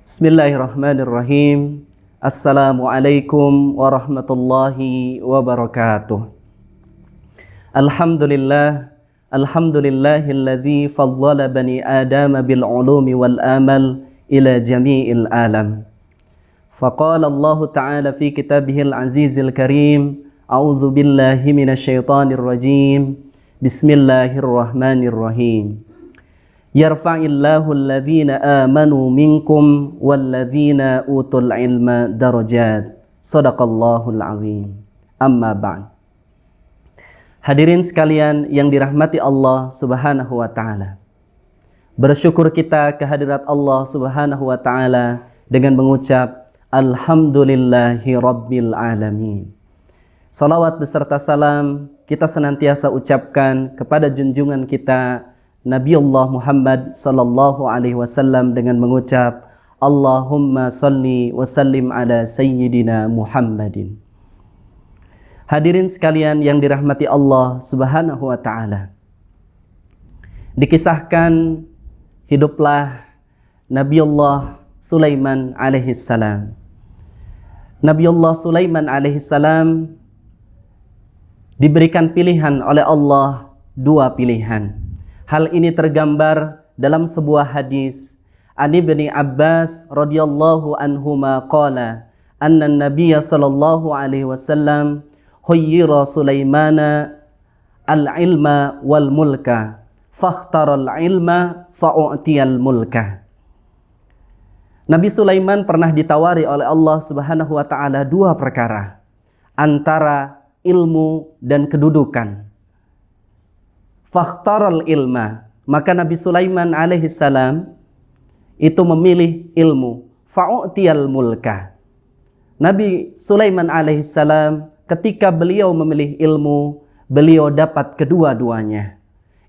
Bismillahirrahmanirrahim. Assalamualaikum warahmatullahi wabarakatuh. Alhamdulillahilladzi faddala bani Adam bil ulumi wal amal ila jami'il alam. Faqala Allah Ta'ala fi kitabihil azizil karim, a'udzu billahi minasyaitonir rajim. Bismillahirrahmanirrahim. Yarfa'illahu alladhina amanu minkum walladhina utul ilma darajat. Shadaqallahul azim. Amma ba'd. Hadirin sekalian yang dirahmati Allah Subhanahu wa taala. Bersyukur kita kehadirat Allah Subhanahu wa taala dengan mengucap alhamdulillahi rabbil alamin. Salawat beserta salam kita senantiasa ucapkan kepada junjungan kita Nabiullah Muhammad sallallahu alaihi wasallam dengan mengucap Allahumma salli wa sallim ala sayyidina Muhammadin. Hadirin sekalian yang dirahmati Allah Subhanahu wa taala. Dikisahkan hiduplah Nabiullah Sulaiman alaihi salam. Nabiullah Sulaiman alaihi salam diberikan pilihan oleh Allah dua pilihan. Hal ini tergambar dalam sebuah hadis. An Ibni Abbas radhiyallahu anhuma qala anna an-nabiy sallallahu alaihi wasallam khayyara Sulaimana al-ilma wal mulka fakhtara al-ilma fa'utiyal mulka. Nabi Sulaiman pernah ditawari oleh Allah Subhanahu wa taala dua perkara, antara ilmu dan kedudukan. Fakhtaral ilma, maka Nabi Sulaiman alaihi salam itu memilih ilmu. Fa'utiyal mulka. Nabi Sulaiman alaihi salam ketika beliau memilih ilmu, beliau dapat kedua-duanya.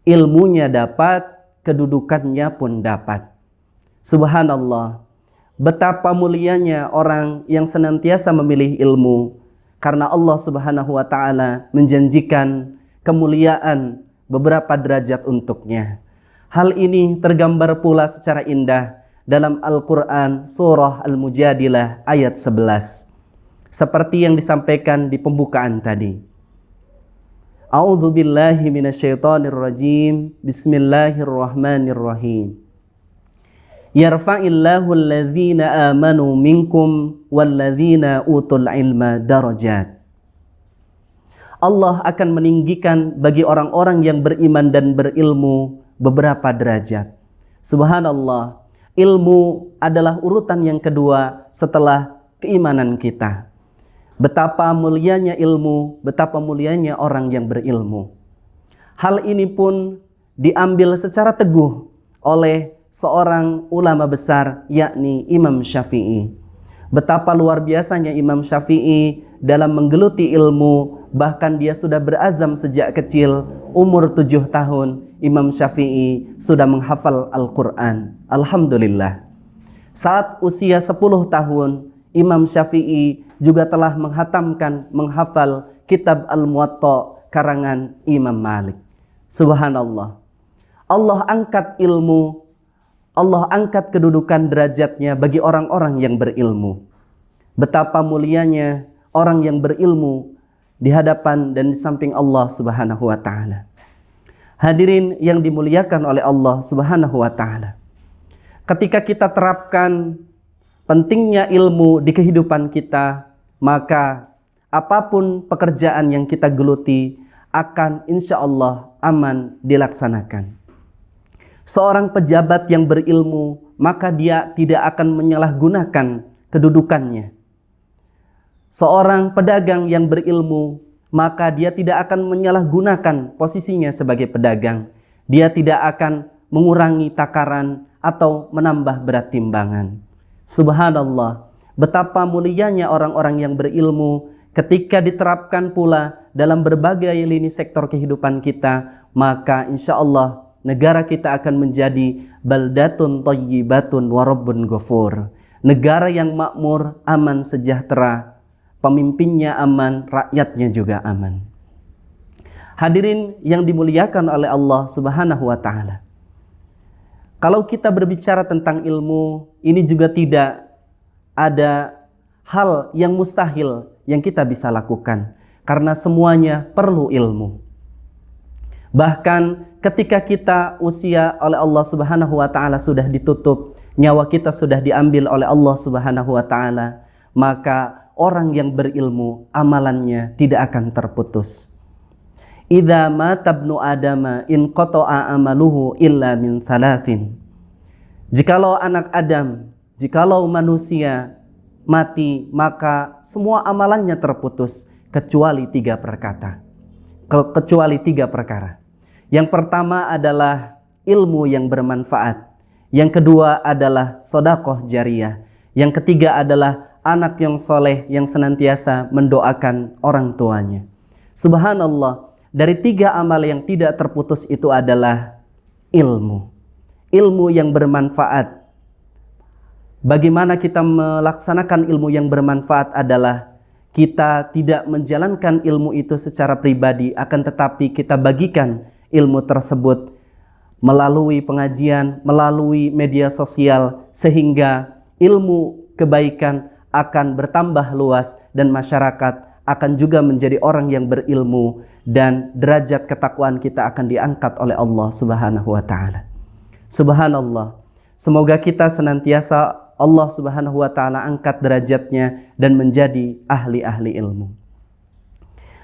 Ilmunya dapat, kedudukannya pun dapat. Subhanallah, betapa mulianya orang yang senantiasa memilih ilmu, karena Allah Subhanahu wa taala menjanjikan kemuliaan beberapa derajat untuknya. Hal ini tergambar pula secara indah dalam Al-Quran surah Al-Mujadilah ayat 11. Seperti yang disampaikan di pembukaan tadi. A'udzu billahi minasyaitonir rajim. Bismillahirrahmanirrahim. Yarfa'illahu alladhina amanu minkum walladhina utul ilma darajat. Allah akan meninggikan bagi orang-orang yang beriman dan berilmu beberapa derajat. Subhanallah, ilmu adalah urutan yang kedua setelah keimanan kita. Betapa mulianya ilmu, betapa mulianya orang yang berilmu. Hal ini pun diambil secara teguh oleh seorang ulama besar, yakni Imam Syafi'i. Betapa luar biasanya Imam Syafi'i dalam menggeluti ilmu, bahkan dia sudah berazam sejak kecil, umur 7 tahun, Imam Syafi'i sudah menghafal Al-Quran. Alhamdulillah. Saat usia 10 tahun, Imam Syafi'i juga telah menghafal kitab Al-Muwatta karangan Imam Malik. Subhanallah. Allah angkat ilmu, Allah angkat kedudukan derajatnya bagi orang-orang yang berilmu. Betapa mulianya orang yang berilmu di hadapan dan di samping Allah Subhanahu wa taala. Hadirin yang dimuliakan oleh Allah Subhanahu wa taala. Ketika kita terapkan pentingnya ilmu di kehidupan kita, maka apapun pekerjaan yang kita geluti akan insya Allah aman dilaksanakan. Seorang pejabat yang berilmu, maka dia tidak akan menyalahgunakan kedudukannya. Seorang pedagang yang berilmu, maka dia tidak akan menyalahgunakan posisinya sebagai pedagang. Dia tidak akan mengurangi takaran atau menambah berat timbangan. Subhanallah, betapa mulianya orang-orang yang berilmu ketika diterapkan pula dalam berbagai lini sektor kehidupan kita, maka insya Allah negara kita akan menjadi baldatun thayyibatun wa rabbun ghafur. Negara yang makmur, aman, sejahtera, pemimpinnya aman, rakyatnya juga aman. Hadirin yang dimuliakan oleh Allah Subhanahu wa taala. Kalau kita berbicara tentang ilmu, ini juga tidak ada hal yang mustahil yang kita bisa lakukan, karena semuanya perlu ilmu. Bahkan ketika kita usia oleh Allah Subhanahu wa taala sudah ditutup, nyawa kita sudah diambil oleh Allah Subhanahu wa taala, maka orang yang berilmu amalannya tidak akan terputus. Idza mata ibnu adama in qata'a amaluhu illa min thalathin. Jikalau anak Adam, jikalau manusia mati, maka semua amalannya terputus kecuali tiga perkara. Yang pertama adalah ilmu yang bermanfaat. Yang kedua adalah sedekah jariyah. Yang ketiga adalah anak yang soleh yang senantiasa mendoakan orang tuanya. Subhanallah, dari tiga amal yang tidak terputus itu adalah ilmu. Ilmu yang bermanfaat. Bagaimana kita melaksanakan ilmu yang bermanfaat adalah kita tidak menjalankan ilmu itu secara pribadi, akan tetapi kita bagikan ilmu tersebut melalui pengajian, melalui media sosial, sehingga ilmu kebaikan akan bertambah luas dan masyarakat akan juga menjadi orang yang berilmu, dan derajat ketakwaan kita akan diangkat oleh Allah Subhanahu wa taala. Subhanallah. Semoga kita senantiasa Allah Subhanahu wa taala angkat derajatnya dan menjadi ahli-ahli ilmu.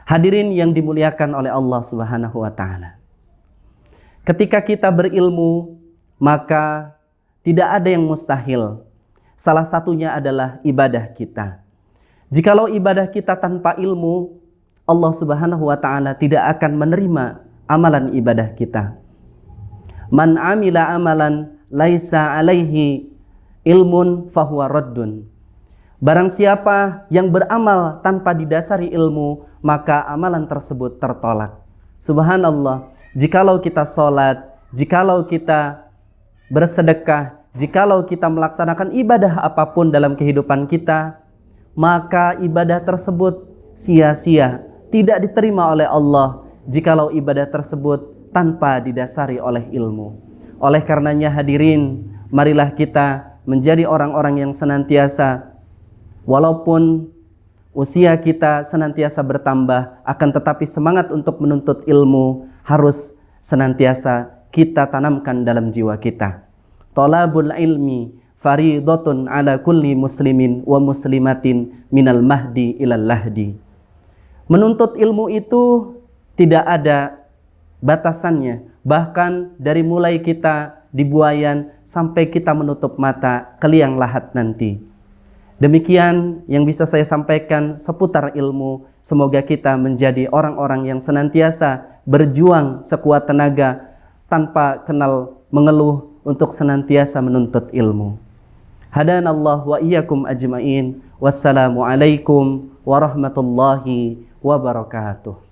Hadirin yang dimuliakan oleh Allah Subhanahu wa taala. Ketika kita berilmu, maka tidak ada yang mustahil. Salah satunya adalah ibadah kita. Jikalau ibadah kita tanpa ilmu, Allah Subhanahu wa taala tidak akan menerima amalan ibadah kita. Man amila amalan laisa alaihi ilmun fahuwa raddun. Barang siapa yang beramal tanpa didasari ilmu, maka amalan tersebut tertolak. Subhanallah, jikalau kita sholat, jikalau kita bersedekah, jikalau kita melaksanakan ibadah apapun dalam kehidupan kita, maka ibadah tersebut sia-sia, tidak diterima oleh Allah jikalau ibadah tersebut tanpa didasari oleh ilmu. Oleh karenanya hadirin, marilah kita menjadi orang-orang yang senantiasa, walaupun usia kita senantiasa bertambah, akan tetapi semangat untuk menuntut ilmu harus senantiasa kita tanamkan dalam jiwa kita. Talabul ilmi faridatun ala kulli muslimin wa muslimatin minal mahdi ilal lahdi. Menuntut ilmu itu tidak ada batasannya, bahkan dari mulai kita dibuayan sampai kita menutup mata ke liang lahat nanti. Demikian yang bisa saya sampaikan seputar ilmu. Semoga kita menjadi orang-orang yang senantiasa berjuang sekuat tenaga tanpa kenal mengeluh untuk senantiasa menuntut ilmu. Hadanallahu wa iyyakum ajma'in. Wassalamualaikum warahmatullahi wabarakatuh.